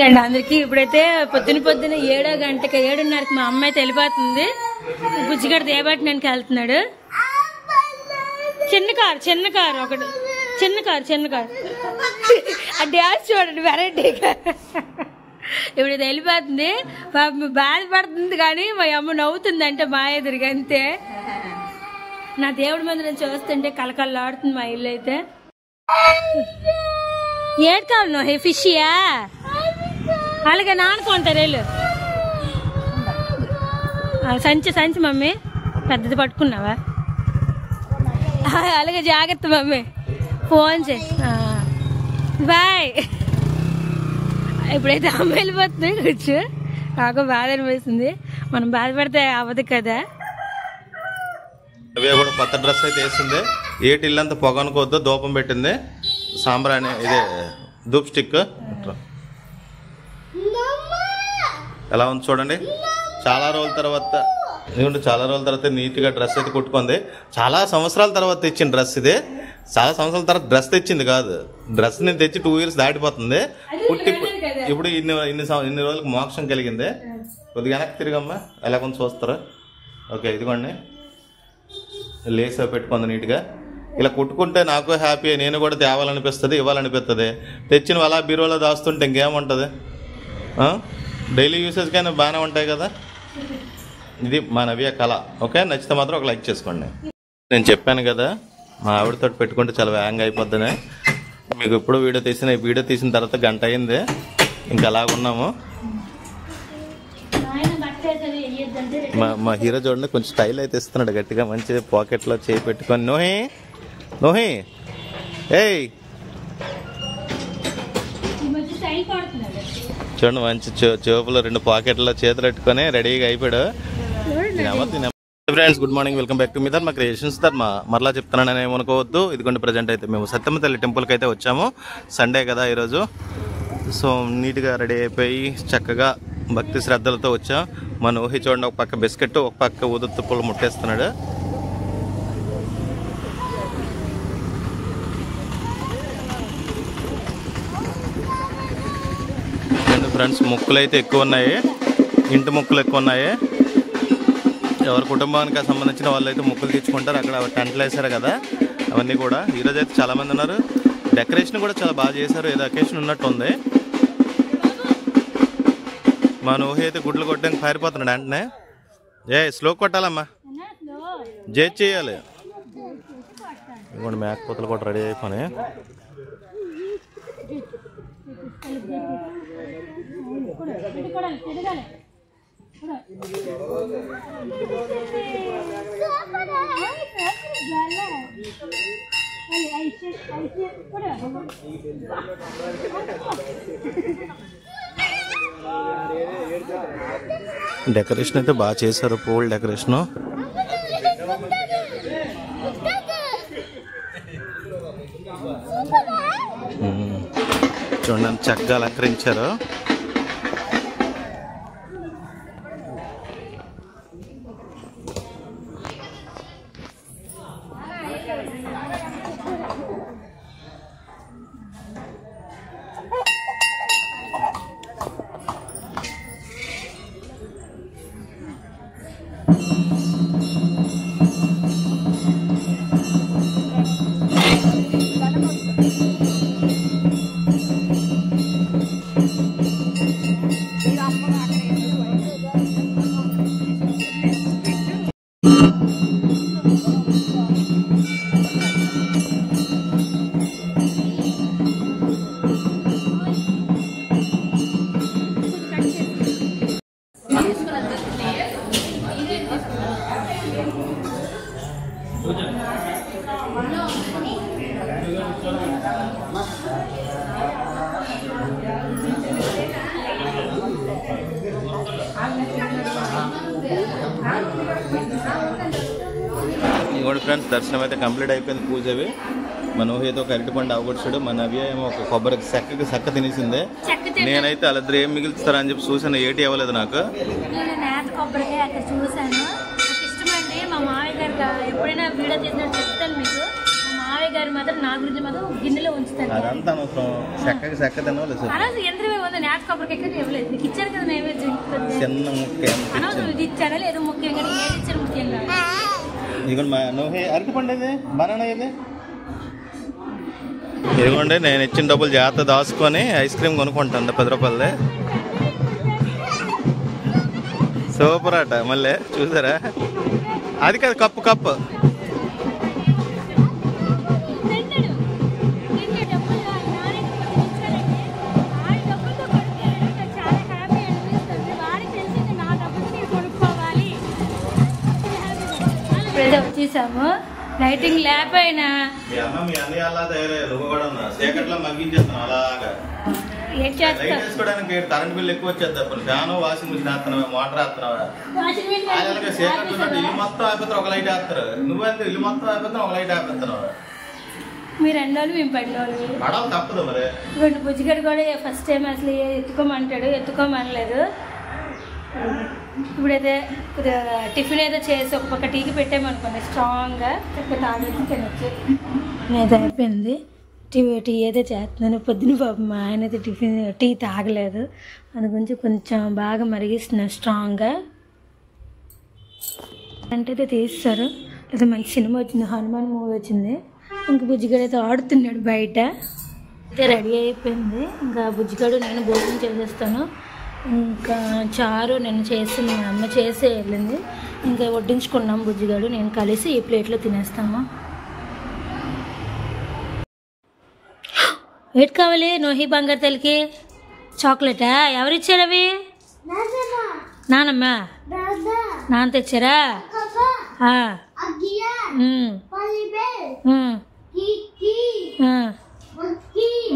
అండి అందరికి ఇప్పుడైతే పొద్దున 7:30కి మా అమ్మ అయితే వెళ్ళిపోతుంది. బుజ్జిగాడు దేవట్నానికి వెళ్తున్నాడు. చిన్న కారు ఒకటి చిన్న కారు ఆ డ్యాన్స్ చూడండి వెరైటీగా. ఇప్పుడైతే వెళ్ళిపోతుంది. బాధపడుతుంది కానీ మా అమ్మ నవ్వుతుంది అంటే మా ఎదురుగా అంతే. నా దేవుడి మందిరం చూస్తుంటే కలకల్లాడుతుంది మా ఇల్లు అయితే. ఏడు కావాలి నువ్వు ఫిషియా అలాగే నానుకుంటారు వెళ్ళు. సంచి మమ్మీ పెద్దది పట్టుకున్నావా? అలాగే జాగ్రత్త మమ్మీ. ఫోన్ చేయి. బాయ్. ఇప్పుడైతే అమ్మ వెళ్ళిపోతుంది. కూర్చో. నాకు బాధ అనిపిస్తుంది. మనం బాధపడితే అవ్వదు కదా. అవే కూడా కొత్త డ్రెస్ అయితే వేసింది. ఏటి ఇల్లంతా పొగ అనుకోవద్దు. దూపం పెట్టింది. సాంబ్రాణి ఇదే ధూప్ స్టిక్ ఎలా ఉంది చూడండి. చాలా రోజుల తర్వాత నీట్ గా డ్రెస్ అయితే కుట్టుకుంది. చాలా సంవత్సరాల తర్వాత తెచ్చిన డ్రెస్ ఇది. చాలా సంవత్సరాల తర్వాత డ్రెస్ తెచ్చింది కాదు. డ్రెస్ నేను తెచ్చి 2 years దాటిపోతుంది. కుట్టి ఇప్పుడు ఇన్ని రోజులకు మోక్షం కలిగింది. కొద్దిగా వెనక్కి తిరిగమ్మా. ఎలా కొంచెం చూస్తారా? ఓకే ఇదిగోండి లేస్ పెట్టుకుంది నీట్గా. ఇలా కుట్టుకుంటే నాకు హ్యాపీ. నేను కూడా తేవాలనిపిస్తుంది, ఇవ్వాలనిపిస్తుంది. తెచ్చిన అలా బీరోలో దాస్తుంటే ఇంకేముంటుంది? డైలీ యూసేజ్ కైనా బాగానే ఉంటాయి కదా. ఇది మా నవ్య కళ. ఓకే నచ్చితే మాత్రం ఒక లైక్ చేసుకోండి. నేను చెప్పాను కదా మా ఆవిడతో పెట్టుకుంటే చాలా హ్యాంగ్ అయిపోద్దని. మీకు ఎప్పుడు వీడియో తీసిన తర్వాత గంట అయింది. ఇంకా అలాగున్నాము. మా హీరో చూడండి కొంచెం స్టైల్ అయితే ఇస్తున్నాడు గట్టిగా. మంచి పాకెట్లో చేయి పెట్టుకొని నోహి ఏయ్ చూడండి మంచి చేపులు 2 పాకెట్లో చేతులు పెట్టుకొని రెడీగా అయిపోయాడు. Friends good morning, welcome back to మీ ధర్మ క్రియేషన్స్. మరలా చెప్తున్నానని ఏమనుకోవద్దు. ఇదిగోండి ప్రజెంట్ అయితే మేము సత్యమ్మ తల్లి టెంపుల్కి అయితే వచ్చాము. సండే కదా ఈరోజు. సో నీట్గా రెడీ అయిపోయి చక్కగా భక్తి శ్రద్ధలతో వచ్చాం. మా నోహి చూడండి ఒక పక్క బిస్కెట్ ఒక పక్క ఊదుతుప్పులు ముట్టేస్తున్నాడు. ఫ్రెండ్స్ ముక్కులు అయితే ఎక్కువ ఉన్నాయి. ఇంటి ముక్కులు ఎక్కువ ఉన్నాయి. ఎవరి కుటుంబానికి సంబంధించిన వాళ్ళు అయితే ముక్కులు తీర్చుకుంటారు. అక్కడ టెంట్లు వేసారు కదా అవన్నీ కూడా. ఈరోజు అయితే చాలామంది ఉన్నారు. డెకరేషన్ కూడా చాలా బాగా చేశారు. ఏదో అకేషన్ ఉన్నట్టు ఉంది. మా నోహి అయితే గుడ్లు కొట్టడానికి పారిపోతున్నాడు. వెంటనే స్లో కొట్టాలమ్మా, జేజ్ చేయాలి. ఇదిగోండి మేకపోతలు కూడా రెడీ అయిపోయి. డెకరేషన్ అయితే బాగా చేశారు. పూల డెకరేషన్ చూడండి చక్కగా అలంకరించారు. ఇంకోటి ఫ్రెండ్స్ దర్శనం అయితే కంప్లీట్ అయిపోయింది. పూజవి మా నోహి అయితే ఒక అరటిపండు అవగొచ్చాడు. మా నవ్య ఏమో ఒక కొబ్బరి చెక్క తినేసిందే. నేనైతే వాళ్ళిద్దరు ఏం మిగులుతారని చెప్పి చూసాను. ఏటి అవ్వలేదు నాకు. కొబ్బరికాయ అక్కడ చూసాను. నాకు ఇష్టమండి. మా మామయ్య గారు ఎప్పుడైనా వీడియో తీసినట్టు చెప్తాను మీకు. మా మామయ్య మామయ్య గారు మాత్రం నా గురించి మాత్రం గిన్నెలో ఉంచుతారు. అదంతా చెక్క తినలేదు. అనవసరం ఎంత ఉంది నాటు కొబ్బరికి ఎక్కడ ఇవ్వలేదు. నీకు ఇచ్చారు కదా నైవేద్యం. చిన్న ముక్క అనవసరం ఇది ఇచ్చారా లేదా ముఖ్యం కానీ ఏది ఇచ్చారు ముఖ్యం కాదు. ఇదిగోండి అరటిపండు ఇది బనానా ఇది. ఇదిగోండి నేను ఇచ్చిన డబ్బులు జాగ్రత్త దాచుకొని ఐస్ క్రీమ్ కొనుక్కుంటాను 10 రూపాయలదే. సూపర్ అట. మళ్ళీ చూసారా అది కాదు కప్పు వచ్చేసాము. లైటింగ్ లేకపోయినా ఏం చేస్తాను కరెంట్ బిల్ ఎక్కువ వచ్చేది. ఫ్యాన్ వాషింగ్ మిషన్ వేస్తున్నావా మోటార్ వేస్తున్నావా ఇల్లు మొత్తం అయిపోతారు ఒక లైట్ వేస్తారు. నువ్వెంత ఇల్లు మొత్తం అయిపోతావు ఒక లైట్ వేస్తున్నావా. మీరు 2 రోజులు మేము 10 రోజులు పడాలి తప్పదు. మరి ఇప్పుడు బుజ్జిగడు కూడా ఫస్ట్ టైం అసలు ఎత్తుకోమంటాడు ఎత్తుకోమనలేదు. ఇప్పుడైతే టిఫిన్ ఏదో చేసి ఒక పక్క టీకి పెట్టామనుకోండి స్ట్రాంగ్గా చక్కగా తాగేసి తినొచ్చు. నేనైతే అయిపోయింది టీ అయితే చేస్తున్నాను. పొద్దున పాపం మా ఆయన అయితే టీ తాగలేదు. దాని గురించి కొంచెం బాగా మరిగిస్తున్నాను స్ట్రాంగ్గా. అంటే అయితే తీస్తారు. లేదా మంచి సినిమా వచ్చింది, హనుమాన్ మూవీ వచ్చింది. ఇంకా బుజ్జిగాడు అయితే ఆడుతున్నాడు బయట. అయితే రెడీ అయిపోయింది. ఇంకా బుజ్జిగాడు నేను భోజనం చేసేస్తాను. ఇంకా చారు నేను చేసి మా అమ్మ చేసి వెళ్ళింది. ఇంకా వడ్డించుకున్నాం బుజ్జిగాడు నేను కలిసి ఈ ప్లేట్లో తినేస్తాము. ఏటి కావాలి నోహి బంగారు తల్లికి? చాక్లెటా? ఎవరిచ్చారు అవి? నానమ్మ నాన్న తెచ్చారా?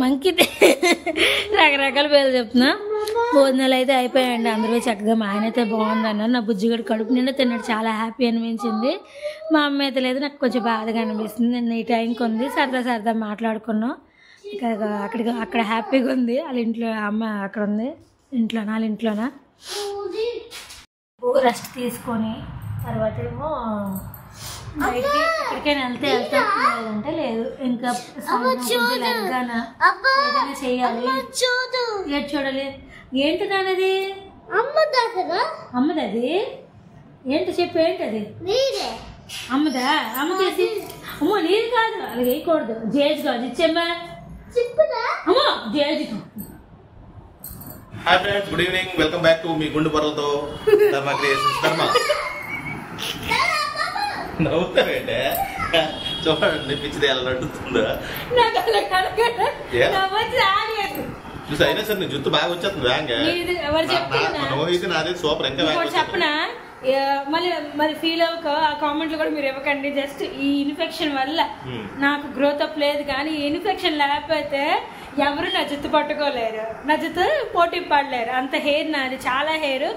మంకి రకరకాల పేర్లు చెప్తున్నా. భోజనాలు అయితే అయిపోయాయండి. అందరూ చక్కగా మా ఆయన అయితే బాగుందన్నారు. నా బుజ్జిగడు కడుపు నిండా తిన్నాడు. చాలా హ్యాపీ అనిపించింది. మా అమ్మ అయితే లేదు, నాకు కొంచెం బాధగా అనిపిస్తుంది. నేను ఈ టైంకి ఉంది సరదా మాట్లాడుకున్నాం. అక్కడ హ్యాపీగా ఉంది. వాళ్ళ ఇంట్లో అమ్మ అక్కడ ఉంది వాళ్ళ ఇంట్లోనా రెస్ట్ తీసుకొని తర్వాత ఏమో బయటికి ఎక్కడికైనా వెళ్తాం. లేదంటే లేదు. ఇంకా ఏదైనా చెయ్యాలి. ఏది చూడాలి? ఏంటి నాన్నది? అమ్మది అది ఏంటి చెప్పు. ఏంటది? అమ్మదా? అమ్మ చేసి అమ్మో నీరు కాదు అలాగే వేయకూడదు. జేజ్ కాదు ఇచ్చేమ్మా. అమ్మో జేజ్. Hi friends, good evening. Welcome back to మీ గుండు బర్రలతో ధర్మ క్రియేషన్స్. ధర్మ నవ్వుతారంటే చూడండి పిచ్చిది ఎలా నడుతుందా. చూసి అయినా సరే నీ జుట్టు బాగా వచ్చేస్తుంది. నాది సూపర్. ఇంకా చెప్పనా మరి ఫీల్ అవ్వక ఆ కామెంట్లు కూడా మీరు ఇవ్వకండి. జస్ట్ ఈ ఇన్ఫెక్షన్ వల్ల నాకు గ్రోత్ అప్ లేదు. కానీ ఈ ఇన్ఫెక్షన్ లేకపోతే ఎవరు నా జుట్టు పట్టుకోలేరు, నా జుట్టు పోటీ పడలేరు. అంత హెయిర్ నాది, చాలా హెయిర్.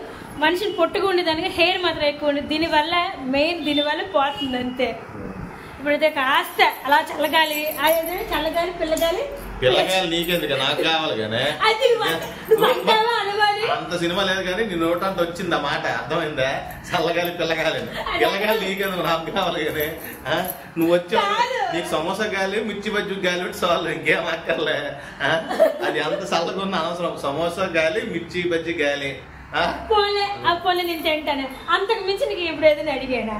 మనిషిని పొట్టుగా ఉండేదానికి హెయిర్ మాత్రం ఎక్కువ ఉండేది. దీనివల్ల పోతుంది అంతే. ఇప్పుడైతే కాస్త అలా చల్లగాలి పిల్లగాలి నీకెందుకు నాకు కావాలి. కానీ అంత సినిమా లేదు కానీ నీ నోటంత వచ్చింది ఆ మాట. అర్థమైందా? చల్లగాలి పిల్లగాలి నీకెందుకు నాకు కావాలి. కానీ నువ్వు వచ్చావు నీకు సమోసా గాలి మిర్చి బజ్జు గాలి పెట్టి చాలు, ఇంకేం అక్కర్లే. అది అంత చల్లగా ఉన్న అవసరం. సమోసా గాలి మిర్చి బజ్జి గాలి పోలే నేను తింటాను. అంతకు మించి నీకు ఎప్పుడు ఏదైనా అడిగాడా?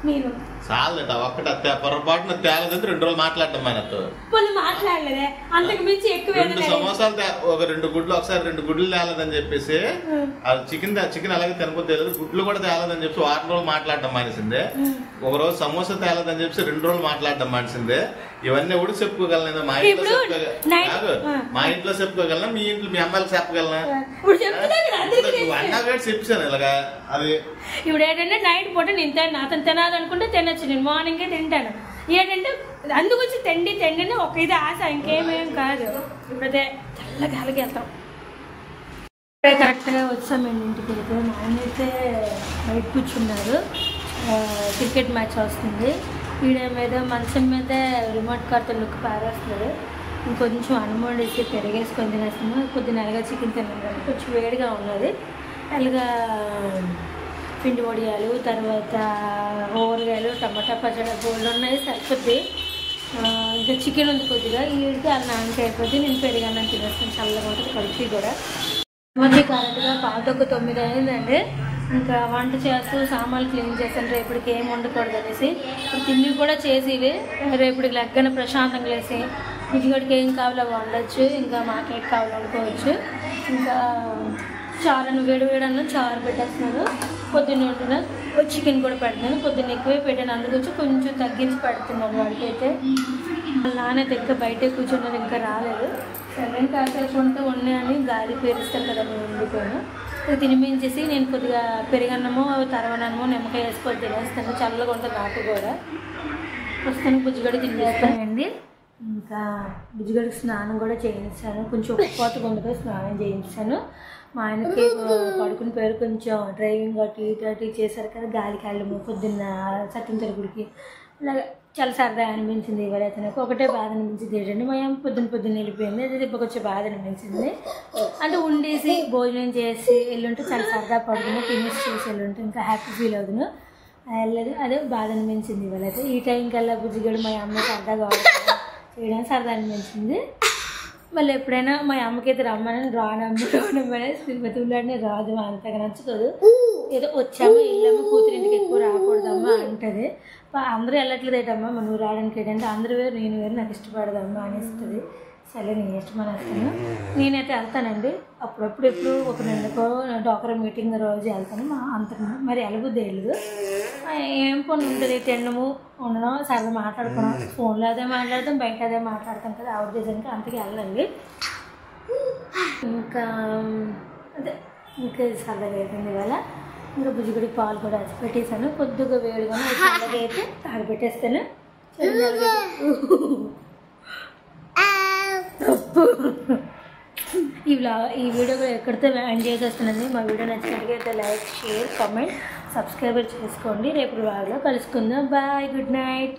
నేను చాలట ఒక్కట పొరపాటున తేలదంటే 2 రోజులు మాట్లాడటం మనతో మాట్లాడలేదే. అంతకు మించి ఎక్కువ 2 సమోసాలు ఒక 2 గుడ్లు ఒకసారి 2 గుడ్లు తేలదని చెప్పేసి చికెన్ అలాగే తినకపోతే తెలియదు. గుడ్లు కూడా తేలదని చెప్పి 6 రోజులు మాట్లాడటం మానేసిందే. ఒక రోజు సమోసా తేలదని చెప్పి 2 రోజులు మాట్లాడటం మానేసిందే. ఇవన్నీ ఎవడు చెప్పుకోగలను? మా ఇంట్లో చెప్పుకోగలనా? మీ ఇంట్లో మీ అమ్మాయిలకు చెప్పగలనా? అన్నాగా చెప్పాను ఇలాగా. అది ఇప్పుడు ఏంటంటే నైట్ పూట నేను అతను తినాలనుకుంటే తినొచ్చు. నేను మార్నింగే తింటాను. ఏంటంటే అందుకొచ్చి తిండి ఒక ఇది ఆశ, ఇంకేమేం కాదు. ఇప్పుడైతే చల్లగాలికి వెళ్తాం. కరెక్ట్గా వచ్చామండి ఇంటికి. అయితే మా ఆయన అయితే బయట కూర్చున్నారు. క్రికెట్ మ్యాచ్ వస్తుంది. వీడియో మీద మంచం మీద రిమోట్ కార్తో లుక్ పారేస్తారు. ఇంకొంచెం అన్నం వేసి పెరిగేసుకొని తినేస్తాము. కొద్దిగా నెలగా చికెన్ తిన్నాం కానీ కొంచెం వేడిగా ఉన్నది. అలాగా పిండి వడియాలు, తర్వాత ఊరగాయలు, టమాటా పచ్చడి బోళ్ళు ఉన్నాయి. సరిపోద్ది. ఇంకా చికెన్ ఉంది కొద్దిగా వీడికి అలా నాన్నకి అయిపోతే నేను పెరిగన్నం తినేస్తాను, చల్లగా ఉంటుంది కడుపుకి కూడా. మధ్య కరెక్ట్గా పాతొక్క 9 అయిందండి. ఇంకా వంట చేస్తూ సామాన్లు క్లీన్ చేస్తాను, రేపటికి ఏం వండకూడదు అనేసి. ఇప్పుడు తిండి కూడా చేసి రేపటికి లెక్కన ప్రశాంతంగా వేసి ఇంటికి ఏం కావాలో వండొచ్చు, ఇంకా మాకేం కావాలో వండుకోవచ్చు. ఇంకా చారును వేడన్నం చారు పెట్టేస్తున్నాను. పొద్దున్న వండిన చికెన్ కూడా పెడుతున్నాను, పొద్దున్న ఎక్కువే పెట్టాను, అందుకొచ్చి కొంచెం తగ్గించి పెడుతున్నాను వాడికైతే. నాన్నైతే ఇంకా బయటే కూర్చున్నారు, ఇంకా రాలేదు. సరే కాసేపు ఉంటే ఉన్నాయని గాలి పేరుస్తాను కదా నేను వండుకోను. తినిపించేసి నేను కొద్దిగా పెరుగన్నమో తరవనమో నిమ్మకాయ వేసుకొని తినేస్తాను, చల్లగా ఉంటుంది నాకు కూడా. వస్తాను బుజ్జిగడ్డ తినిపిస్తానండి. ఇంకా బుజ్జిగడ్డకి స్నానం కూడా చేయించాను, కొంచెం ఉప్పుకోత గుండెతో స్నానం చేయించాను. మా ఆయనకి పడుకుని పేరు కొంచెం డ్రైవింగ్ అటు ఇటు చేశారు కదా, గాలి కాళ్ళము పొద్దున్న సత్యంతర గుడికి ఇలాగ చాలా సరదా అనిపించింది. ఇవాళైతే నాకు ఒకటే బాధ అనిపించింది ఏంటంటే మా అమ్మ పొద్దున్న వెళ్ళిపోయింది, అది ఇప్పుడు కొంచెం బాధ అనిపించింది. అంటే ఉండేసి భోజనం చేసి వెళ్ళుంటే చాలా సరదా పడుకుని ఫినిష్ చేసి వెళ్ళుంటే ఇంకా హ్యాపీ ఫీల్ అవుతును. వెళ్ళదు అదే బాధ అనిపించింది. ఇవాళైతే ఈ టైం కల్లా బుజ్జిగడు మా అమ్మ సరదా కావాలి చేయడానికి సరదా అనిపించింది. మళ్ళీ ఎప్పుడైనా మా అమ్మకైతే రమ్మని రానమ్మని తిరుపతి వెళ్ళాడని రాదు, అంతగా నచ్చుతుంది. ఏదో వచ్చామా వెళ్ళామా కూతురింటికి ఎక్కువ రాకూడదమ్మా అంటది. అందరూ వెళ్ళట్లేదు ఏంటమ్మా నువ్వు రావడానికి ఏంటంటే అందరూ వేరు నేను వేరు నాకు ఇష్టపడదమ్మా అనిస్తుంది. సరే నేను ఇష్టమని వస్తాను, నేనైతే వెళ్తానండి అప్పుడప్పుడు. ఎప్పుడు ఒక నెలకో డాక్టర్ మీటింగ్ రోజు వెళ్తాను. అంత మరి వెళ్ళబుద్ది వెళ్ళదు, ఏం పని ఉంటుంది తినడము ఉండడం సరదా మాట్లాడుకోవడం, ఫోన్లో అదే మాట్లాడతాం బయట అదే మాట్లాడతాం కదా, అవుట్ చేసానికి అంతకి వెళ్ళండి. ఇంకా అదే ఇంకా సరదాగా అయిపోయింది ఇవాళ. ఇంకా బుజ్జిగడికి పాలు కూడా వేసి పెట్టేశాను, కొద్దిగా వేడిగా సరదాగా అయితే తాగిపెట్టేస్తాను. ఈ వీడియో కూడా ఎక్కడితో ఎండ్ చేసేస్తున్నాను. మా వీడియో నచ్చినట్లయితే లైక్ షేర్ కామెంట్ సబ్స్క్రైబ్ చేసుకోండి. రేపు వ్లాగ్లో కలుసుకుందాం. Bye, good night.